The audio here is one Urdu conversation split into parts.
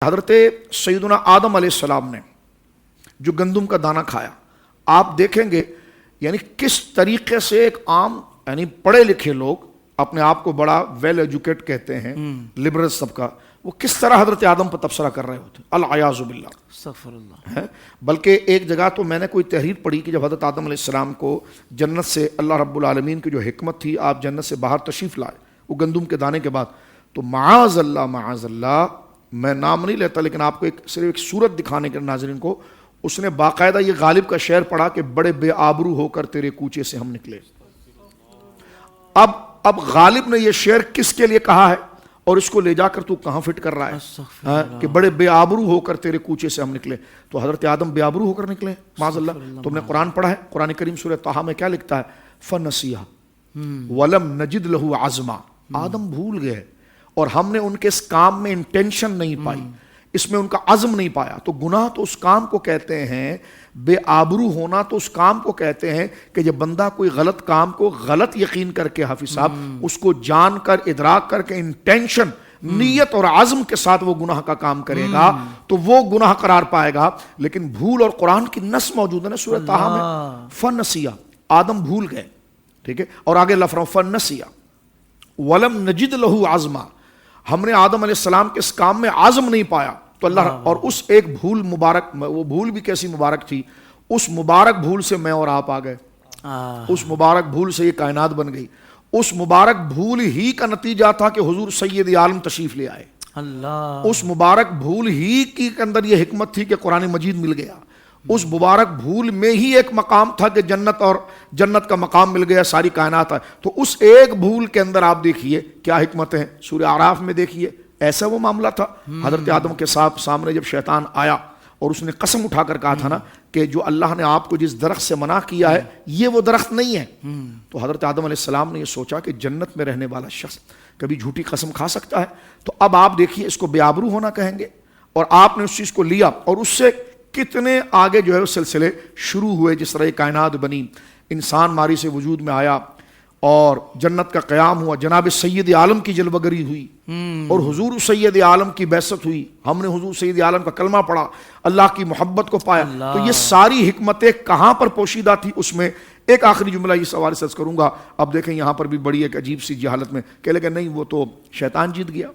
حضرت سیدنا آدم علیہ السلام نے جو گندم کا دانہ کھایا، آپ دیکھیں گے یعنی کس طریقے سے ایک عام یعنی پڑھے لکھے لوگ اپنے آپ کو بڑا ویل ایجوکیٹ کہتے ہیں، لبرل سب کا، وہ کس طرح حضرت آدم پر تبصرہ کر رہے ہوتے، العیاذ باللہ، استغفر اللہ۔ بلکہ ایک جگہ تو میں نے کوئی تحریر پڑھی کہ جب حضرت آدم علیہ السلام کو جنت سے اللہ رب العالمین کی جو حکمت تھی، آپ جنت سے باہر تشریف لائے وہ گندم کے دانے کے بعد، تو معاذ اللہ میں نام نہیں لیتا لیکن آپ کو صرف ایک صورت دکھانے کے ناظرین کو، اس نے باقاعدہ یہ غالب کا شعر پڑھا کہ بڑے بے آبرو ہو کر تیرے کوچے سے ہم نکلے۔ اب غالب نے یہ شعر کس کے لیے کہا ہے اور اس کو لے جا کر تو کہاں فٹ کر رہا ہے کہ بڑے بے آبرو ہو کر تیرے کوچے سے ہم نکلے؟ تو حضرت آدم بے آبرو ہو کر نکلے معاذ اللہ۔ تم نے قرآن پڑھا ہے، قرآن کریم سورہ طٰہٰ میں کیا لکھتا ہے؟ فَنَسِيَهَا وَلَمْ نَجِدْ لَهُ عَزْمًا، آدم بھول گئے اور ہم نے ان کے اس کام میں انٹینشن نہیں پائی، اس میں ان کا عزم نہیں پایا۔ تو گناہ تو اس کام کو کہتے ہیں، بے آبرو ہونا تو اس کام کو کہتے ہیں کہ جب بندہ کوئی غلط کام کو غلط یقین کر کے حافظ صاحب اس کو جان کر ادراک کر کے انٹینشن نیت اور عزم کے ساتھ وہ گناہ کا کام کرے گا تو وہ گناہ قرار پائے گا۔ لیکن بھول، اور قرآن کی نص موجود ہے نا سورہ طٰہٰ میں، فَنَسِيَا، آدم بھول گئے، ٹھیک ہے، اور آگے اللہ فرماتا ہے فَنَسِيَا وَلَمْ نَجِدْ لَهُ عَزْمًا، ہم نے آدم علیہ السلام کے اس کام میں عزم نہیں پایا تو اللہ، اور اس ایک بھول مبارک، وہ بھول بھی کیسی مبارک تھی، اس مبارک بھول سے میں اور آپ آ گئے، اس مبارک بھول سے یہ کائنات بن گئی، اس مبارک بھول ہی کا نتیجہ تھا کہ حضور سید عالم تشریف لے آئے، اس مبارک بھول ہی کے اندر یہ حکمت تھی کہ قرآن مجید مل گیا، اس مبارک بھول میں ہی ایک مقام تھا کہ جنت اور جنت کا مقام مل گیا، ساری کائنات ہے۔ تو اس ایک بھول کے اندر آپ دیکھیے کیا حکمت ہے، سورہ اعراف میں دیکھیے ایسا وہ معاملہ تھا۔ حضرت آدم کے سامنے جب شیطان آیا اور اس نے قسم اٹھا کر کہا تھا نا کہ جو اللہ نے آپ کو جس درخت سے منع کیا ہے یہ وہ درخت نہیں ہے، تو حضرت آدم علیہ السلام نے یہ سوچا کہ جنت میں رہنے والا شخص کبھی جھوٹی قسم کھا سکتا ہے؟ تو اب آپ دیکھیے اس کو بے آبرو ہونا کہیں گے، اور آپ نے اس چیز کو لیا اور اس سے کتنے آگے جو ہے اس سلسلے شروع ہوئے، جس طرح کائنات بنی، انسان ماری سے وجود میں آیا اور جنت کا قیام ہوا، جناب سید عالم کی جلوہ گری ہوئی اور حضور سید عالم کی بعثت ہوئی، ہم نے حضور سید عالم کا کلمہ پڑھا، اللہ کی محبت کو پایا۔ تو یہ ساری حکمتیں کہاں پر پوشیدہ تھی؟ اس میں ایک آخری جملہ اس حوالے سے کروں گا۔ اب دیکھیں یہاں پر بھی بڑی ایک عجیب سی جہالت میں کہ لگے نہیں وہ تو شیطان جیت گیا۔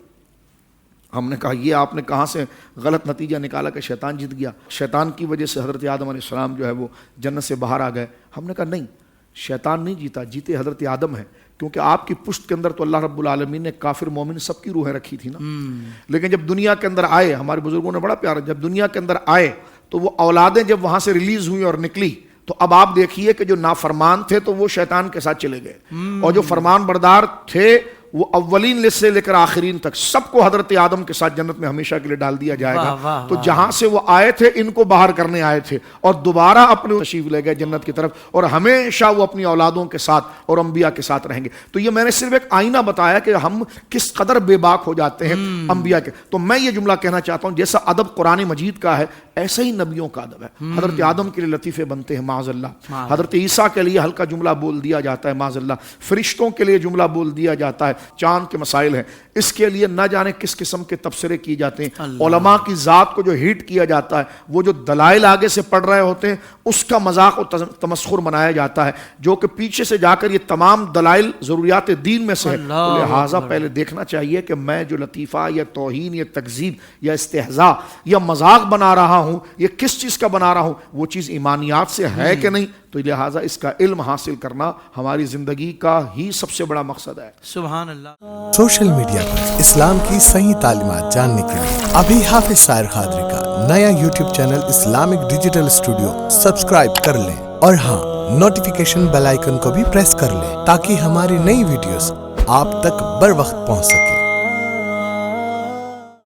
ہم نے کہا یہ آپ نے کہاں سے غلط نتیجہ نکالا کہ شیطان جیت گیا؟ شیطان کی وجہ سے حضرت آدم علیہ السلام جو ہے وہ جنت سے باہر آ گئے۔ ہم نے کہا نہیں، شیطان نہیں جیتا، جیتے حضرت آدم ہے، کیونکہ آپ کی پشت کے اندر تو اللہ رب العالمین نے کافر مومن سب کی روحیں رکھی تھی نا۔ لیکن جب دنیا کے اندر آئے، ہمارے بزرگوں نے بڑا پیار، جب دنیا کے اندر آئے تو وہ اولادیں جب وہاں سے ریلیز ہوئی اور نکلی تو اب آپ دیکھیے کہ جو نافرمان تھے تو وہ شیطان کے ساتھ چلے گئے، اور جو فرمان بردار تھے وہ اولین سے لے کر آخرین تک سب کو حضرت آدم کے ساتھ جنت میں ہمیشہ کے لیے ڈال دیا جائے گا۔ تو جہاں سے وہ آئے تھے ان کو باہر کرنے آئے تھے اور دوبارہ اپنے تشریف لے گئے جنت کی طرف، اور ہمیشہ وہ اپنی اولادوں کے ساتھ اور انبیاء کے ساتھ رہیں گے۔ تو یہ میں نے صرف ایک آئینہ بتایا کہ ہم کس قدر بے باک ہو جاتے ہیں انبیاء کے۔ تو میں یہ جملہ کہنا چاہتا ہوں، جیسا ادب قرآن مجید کا ہے ایسا ہی نبیوں کا ادب ہے۔ حضرت آدم کے لیے لطیفے بنتے ہیں معاذ اللہ، حضرت عیسیٰ کے لیے ہلکا جملہ بول دیا جاتا ہے معاذ اللہ، فرشتوں کے لیے جملہ بول دیا جاتا ہے، چاند کے مسائل ہیں اس کے لیے نہ جانے کس قسم کے تبصرے کیے جاتے ہیں، علماء کی ذات کو جو ہیٹ کیا جاتا ہے، وہ جو دلائل آگے سے پڑھ رہے ہوتے ہیں اس کا مذاق و تمسخر بنایا جاتا ہے، جو کہ پیچھے سے جا کر یہ تمام دلائل ضروریات دین میں سے ہے۔ لہٰذا پہلے دیکھنا چاہیے کہ میں جو لطیفہ یا توہین یا تکذیب یا استہزاء یا مذاق بنا رہا ہوں یہ کس چیز کا بنا رہا ہوں، وہ چیز ایمانیات سے ہے کہ نہیں، تو لہٰذا اس کا علم حاصل کرنا ہماری زندگی کا ہی سب سے بڑا مقصد ہے۔ سبحان اللہ۔ سوشل میڈیا پر اسلام کی صحیح تعلیمات جاننے کے لیے ابھی حافظ سائر قادری کا نیا YouTube channel Islamic digital studio subscribe کر لیں، اور ہاں نوٹیفیکیشن بیل آئیکن کو بھی پریس کر لیں تاکہ ہماری نئی ویڈیوز آپ تک بر وقت پہنچ سکیں۔